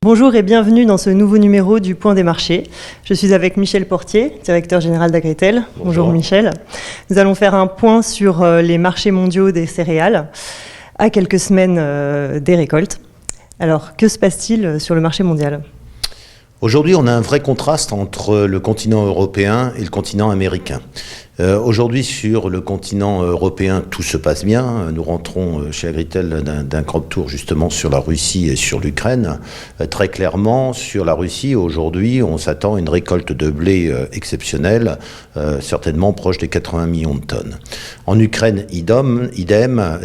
Bonjour et bienvenue dans ce nouveau numéro du Point des marchés. Je suis avec Michel Portier, directeur général d'Agritel. Bonjour Michel. Nous allons faire un point sur les marchés mondiaux des céréales à quelques semaines des récoltes. Alors, que se passe-t-il sur le marché mondial ? Aujourd'hui, on a un vrai contraste entre le continent européen et le continent américain. Aujourd'hui, sur le continent européen, tout se passe bien. Nous rentrons chez Agritel d'un grand tour justement sur la Russie et sur l'Ukraine. Très clairement, sur la Russie, aujourd'hui, on s'attend à une récolte de blé exceptionnelle, certainement proche des 80 millions de tonnes. En Ukraine, idem,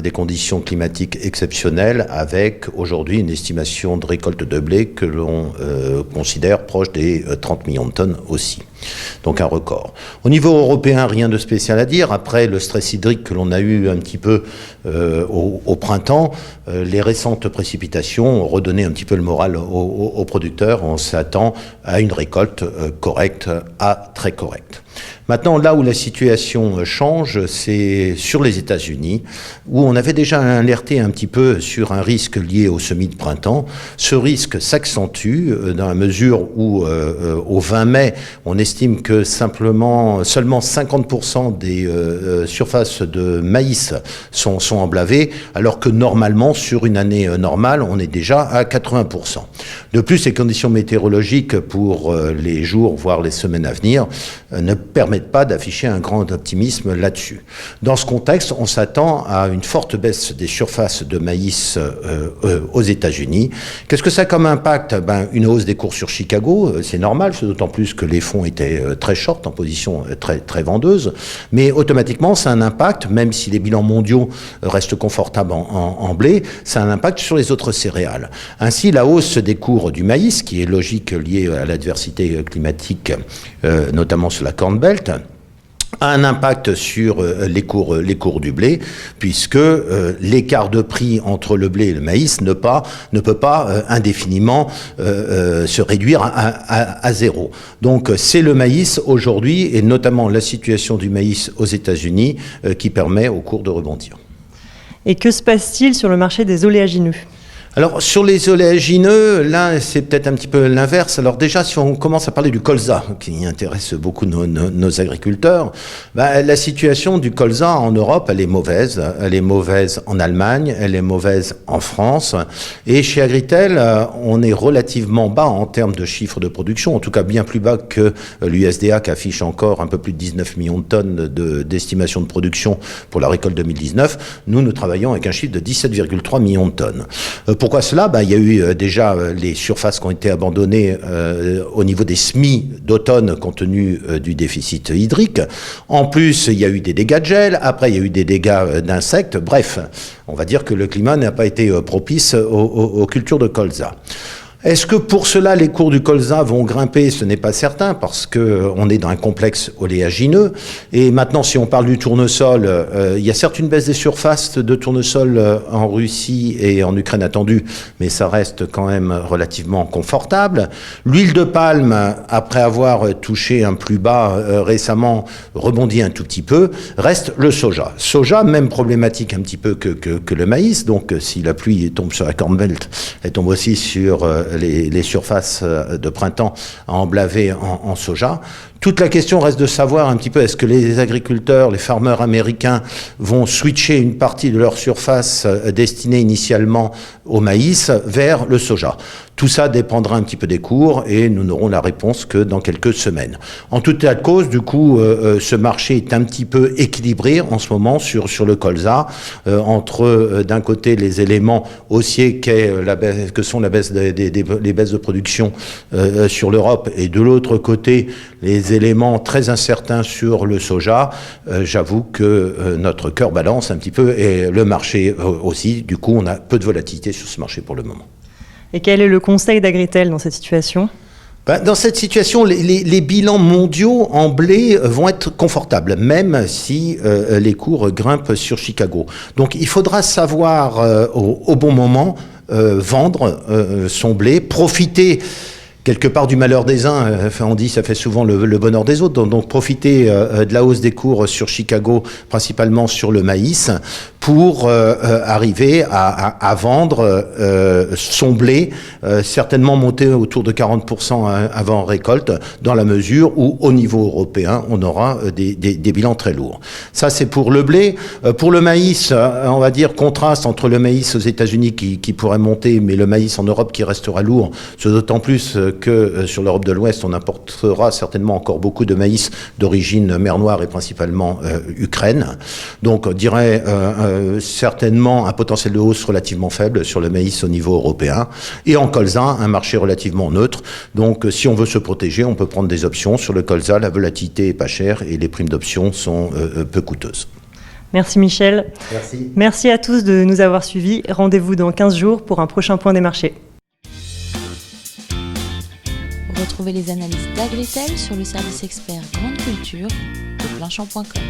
des conditions climatiques exceptionnelles avec aujourd'hui une estimation de récolte de blé que l'on considère proche des 30 millions de tonnes aussi. Donc un record. Au niveau européen, rien de spécial à dire. Après le stress hydrique que l'on a eu un petit peu au printemps, les récentes précipitations ont redonné un petit peu le moral aux producteurs. On s'attend à une récolte correcte à très correcte. Maintenant, là où la situation change, c'est sur les États-Unis, où on avait déjà alerté un petit peu sur un risque lié aux semis de printemps. Ce risque s'accentue dans la mesure où, au 20 mai, on estime que seulement 50% des surfaces de maïs sont emblavées, alors que normalement, sur une année normale, on est déjà à 80%. De plus, les conditions météorologiques pour les jours, voire les semaines à venir, ne permettent pas d'afficher un grand optimisme là-dessus. Dans ce contexte, on s'attend à une forte baisse des surfaces de maïs aux États-Unis. Qu'est-ce que ça a comme impact ? Une hausse des cours sur Chicago, c'est normal, c'est d'autant plus que les fonds étaient très short, en position très vendeuse, mais automatiquement, ça a un impact, même si les bilans mondiaux restent confortables en blé, ça a un impact sur les autres céréales. Ainsi, la hausse des cours du maïs, qui est logique liée à l'adversité climatique, notamment sur la Corn Belt, a un impact sur les cours du blé, puisque l'écart de prix entre le blé et le maïs ne peut pas indéfiniment se réduire à zéro. Donc c'est le maïs aujourd'hui, et notamment la situation du maïs aux États-Unis, qui permet au cours de rebondir. Et que se passe-t-il sur le marché des oléagineux ? Alors, sur les oléagineux, là, c'est peut-être un petit peu l'inverse. Alors déjà, si on commence à parler du colza, qui intéresse beaucoup nos agriculteurs, la situation du colza en Europe, elle est mauvaise. Elle est mauvaise en Allemagne, elle est mauvaise en France. Et chez Agritel, on est relativement bas en termes de chiffre de production, en tout cas bien plus bas que l'USDA, qui affiche encore un peu plus de 19 millions de tonnes d'estimation de production pour la récolte 2019. Nous travaillons avec un chiffre de 17,3 millions de tonnes. Pourquoi cela ? Il y a eu déjà les surfaces qui ont été abandonnées au niveau des semis d'automne compte tenu du déficit hydrique. En plus, il y a eu des dégâts de gel. Après, il y a eu des dégâts d'insectes. Bref, on va dire que le climat n'a pas été propice aux cultures de colza. Est-ce que pour cela les cours du colza vont grimper ? Ce n'est pas certain parce que on est dans un complexe oléagineux. Et maintenant, si on parle du tournesol, il y a certes une baisse des surfaces de tournesol en Russie et en Ukraine attendue, mais ça reste quand même relativement confortable. L'huile de palme, après avoir touché un plus bas récemment, rebondit un tout petit peu. Reste le soja. Soja, même problématique un petit peu que le maïs. Donc, si la pluie tombe sur la Corn Belt, elle tombe aussi sur les surfaces de printemps à emblaver en soja. Toute la question reste de savoir un petit peu, est-ce que les agriculteurs, les farmers américains vont switcher une partie de leur surface destinée initialement au maïs vers le soja. Tout ça dépendra un petit peu des cours et nous n'aurons la réponse que dans quelques semaines. En tout état de cause, du coup, ce marché est un petit peu équilibré en ce moment sur le colza, entre d'un côté les éléments haussiers que sont les baisses de production sur l'Europe et de l'autre côté les éléments très incertains sur le soja. J'avoue que notre cœur balance un petit peu et le marché aussi. Du coup, on a peu de volatilité sur ce marché pour le moment. Et quel est le conseil d'Agritel dans cette situation ? Dans cette situation, les bilans mondiaux en blé vont être confortables, même si les cours grimpent sur Chicago. Donc il faudra savoir au bon moment vendre son blé, profiter quelque part du malheur des uns, on dit ça fait souvent le bonheur des autres, donc profiter de la hausse des cours sur Chicago, principalement sur le maïs, pour arriver à vendre son blé, certainement monter autour de 40% avant récolte, dans la mesure où au niveau européen, on aura des bilans très lourds. Ça, c'est pour le blé. Pour le maïs, on va dire contraste entre le maïs aux États-Unis qui pourrait monter, mais le maïs en Europe qui restera lourd. C'est d'autant plus que sur l'Europe de l'Ouest, on importera certainement encore beaucoup de maïs d'origine mer Noire et principalement Ukraine. Donc, on dirait certainement un potentiel de hausse relativement faible sur le maïs au niveau européen. Et en colza, un marché relativement neutre. Donc, si on veut se protéger, on peut prendre des options. Sur le colza, la volatilité est pas chère et les primes d'options sont peu coûteuses. Merci Michel. Merci. Merci à tous de nous avoir suivis. Rendez-vous dans 15 jours pour un prochain point des marchés. Retrouvez les analyses d'Agritel sur le service expert Grande Culture de Planchamp.com.